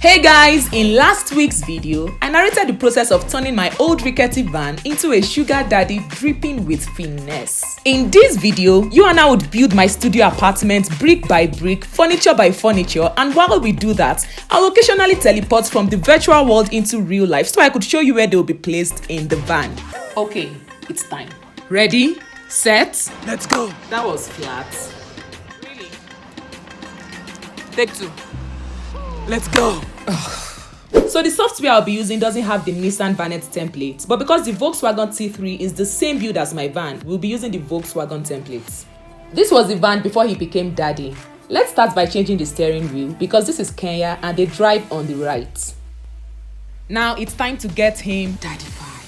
Hey guys, in last week's video, I narrated the process of turning my old rickety van into a sugar daddy dripping with finesse. In this video, you and I would build my studio apartment brick by brick, furniture by furniture, and while we do that, I'll occasionally teleport from the virtual world into real life so I could show you where they will be placed in the van. Okay, it's time. Ready? Set? Let's go. That was flat. Really? Take two. Let's go. So the software I'll be using doesn't have the Nissan Vanette template, but because the Volkswagen T3 is the same build as my van, we'll be using the Volkswagen templates. This was the van before he became daddy. Let's start by changing the steering wheel because this is Kenya and they drive on the right. Now it's time to get him daddified.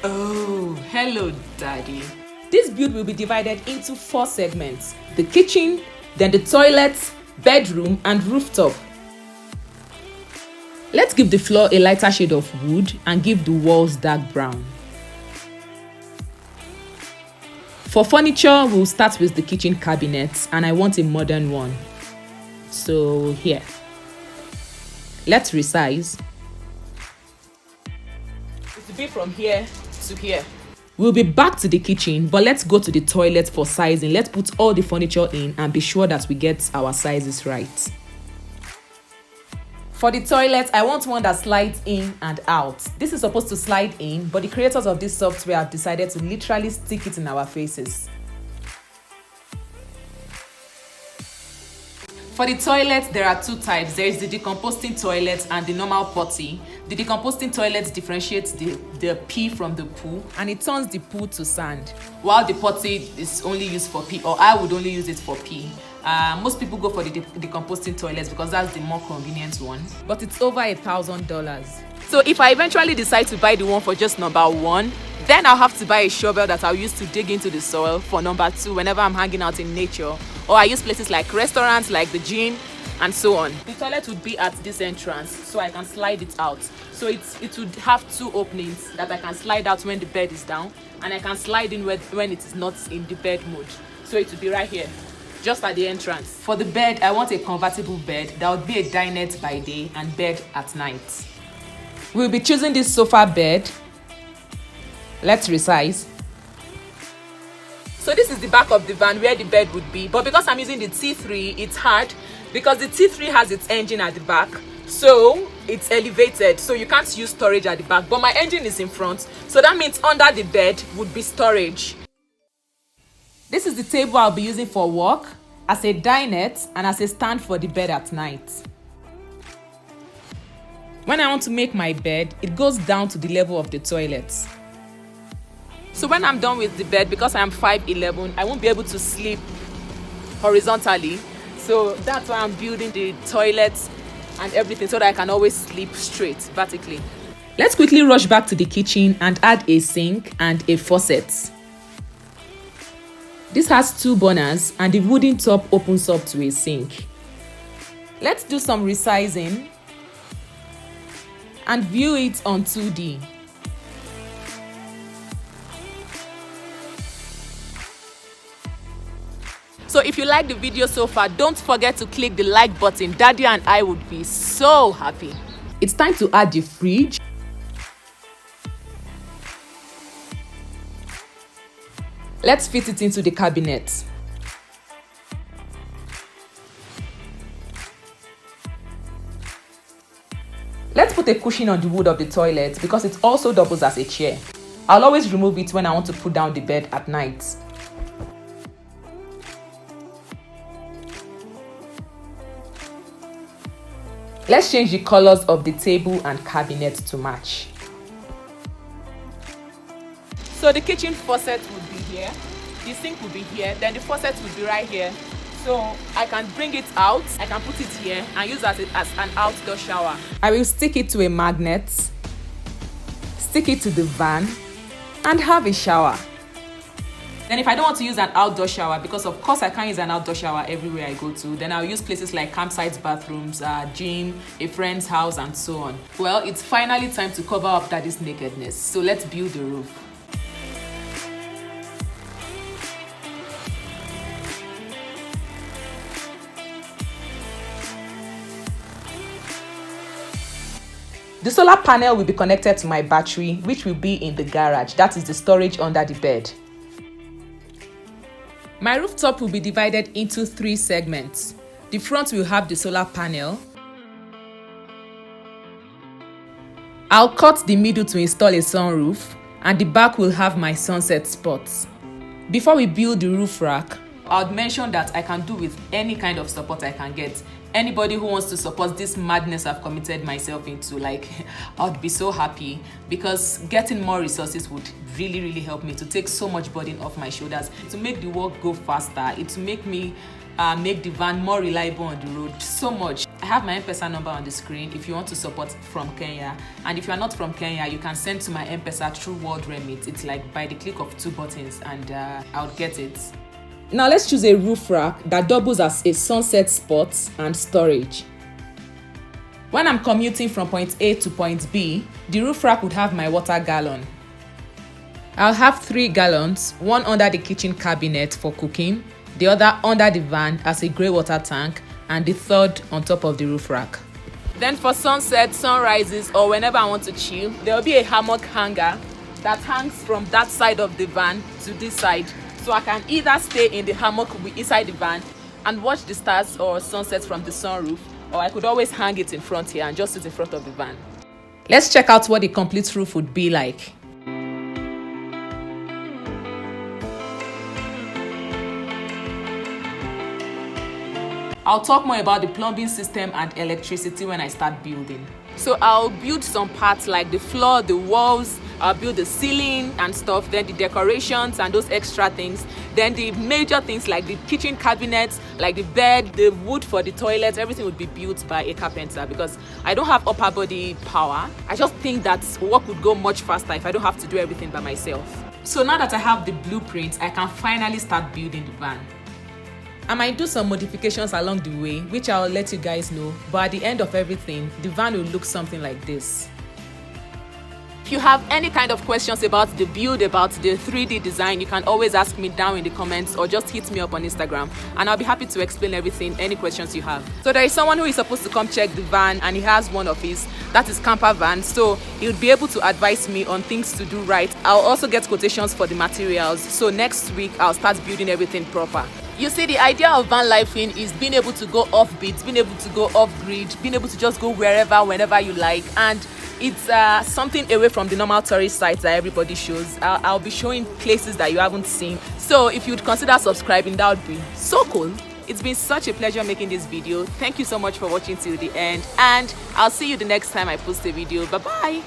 Oh, hello daddy. This build will be divided into 4 segments: the kitchen, then the toilet, bedroom and rooftop. Let's give the floor a lighter shade of wood and give the walls dark brown. For furniture, we'll start with the kitchen cabinets and I want a modern one. So here. Let's resize. It will be from here to here. We'll be back to the kitchen, but let's go to the toilet for sizing. Let's put all the furniture in and be sure that we get our sizes right. For the toilet, I want one that slides in and out. This is supposed to slide in, but the creators of this software have decided to literally stick it in our faces. For the toilet, there are 2 types. There is the decomposting toilet and the normal potty. The decomposting toilet differentiates the pee from the poo and it turns the poo to sand, while the potty is only used for pee, or I would only use it for pee. Most people go for the decomposting toilets because that's the more convenient one, but it's over $1,000. So if I eventually decide to buy the one for just number 1, then I'll have to buy a shovel that I'll use to dig into the soil for number 2 whenever I'm hanging out in nature, or I use places like restaurants, like the gym, and so on. The toilet would be at this entrance, so I can slide it out. So it would have 2 openings that I can slide out when the bed is down, and I can slide in when it is not in the bed mode. So it would be right here, just at the entrance. For the bed, I want a convertible bed that would be a dinette by day and bed at night. We'll be choosing this sofa bed. Let's resize. So this is the back of the van where the bed would be, but because I'm using the T3, it's hard because the T3 has its engine at the back, so it's elevated, so you can't use storage at the back, but my engine is in front, so that means under the bed would be storage. This is the table I'll be using for work, as a dinette and as a stand for the bed at night. When I want to make my bed, it goes down to the level of the toilet. So when I'm done with the bed, because I'm 5'11", I won't be able to sleep horizontally. So that's why I'm building the toilet and everything so that I can always sleep straight vertically. Let's quickly rush back to the kitchen and add a sink and a faucet. This has 2 burners and the wooden top opens up to a sink. Let's do some resizing and view it on 2D. So if you like the video so far, don't forget to click the like button. Daddy and I would be so happy. It's time to add the fridge. Let's fit it into the cabinet. Let's put a cushion on the wood of the toilet because it also doubles as a chair. I'll always remove it when I want to put down the bed at night. Let's change the colors of the table and cabinet to match. So the kitchen faucet would be here, the sink would be here, then the faucet would be right here. So I can bring it out, I can put it here and use it as an outdoor shower. I will stick it to a magnet, stick it to the van, and have a shower. Then if I don't want to use an outdoor shower, because of course I can't use an outdoor shower everywhere I go to, then I'll use places like campsites, bathrooms, gym, a friend's house, and so on. Well, it's finally time to cover up daddy's nakedness, so let's build the roof. The solar panel will be connected to my battery, which will be in the garage. That is the storage under the bed. My rooftop will be divided into 3 segments. The front will have the solar panel. I'll cut the middle to install a sunroof, and the back will have my sunset spots. Before we build the roof rack, I would mention that I can do with any kind of support I can get. Anybody who wants to support this madness I've committed myself into, like, I'd be so happy, because getting more resources would really help me to take so much burden off my shoulders, to make the work go faster, it to make me make the van more reliable on the road, so much. I have my M-Pesa number on the screen if you want to support from Kenya, and if you are not from Kenya, you can send to my M-Pesa through World Remit. It's like by the click of 2 buttons, and I'll get it. Now let's choose a roof rack that doubles as a sunset spot and storage. When I'm commuting from point A to point B, the roof rack would have my water gallon. I'll have 3 gallons, one under the kitchen cabinet for cooking, the other under the van as a grey water tank, and the third on top of the roof rack. Then for sunset, sunrises, or whenever I want to chill, there will be a hammock hanger that hangs from that side of the van to this side. So I can either stay in the hammock inside the van and watch the stars or sunsets from the sunroof, or I could always hang it in front here and just sit in front of the van. Let's check out what the complete roof would be like. I'll talk more about the plumbing system and electricity when I start building. So I'll build some parts like the floor, the walls, I'll build the ceiling and stuff, then the decorations and those extra things. Then the major things like the kitchen cabinets, like the bed, the wood for the toilet, everything would be built by a carpenter, because I don't have upper body power. I just think that work would go much faster if I don't have to do everything by myself. So now that I have the blueprint, I can finally start building the van. I might do some modifications along the way, which I'll let you guys know, but at the end of everything, the van will look something like this. If you have any kind of questions about the build, about the 3D design, you can always ask me down in the comments, or just hit me up on Instagram, and I'll be happy to explain everything, any questions you have. So there is someone who is supposed to come check the van, and he has one of his, that is camper van, so he'll be able to advise me on things to do right. I'll also get quotations for the materials, so next week I'll start building everything proper. You see, the idea of van lifing is being able to go off-beat, being able to go off-grid, being able to just go wherever, whenever you like, and it's something away from the normal tourist sites that everybody shows. I'll be showing places that you haven't seen. So if you'd consider subscribing, that would be so cool. It's been such a pleasure making this video. Thank you so much for watching till the end, and I'll see you the next time I post a video. Bye bye.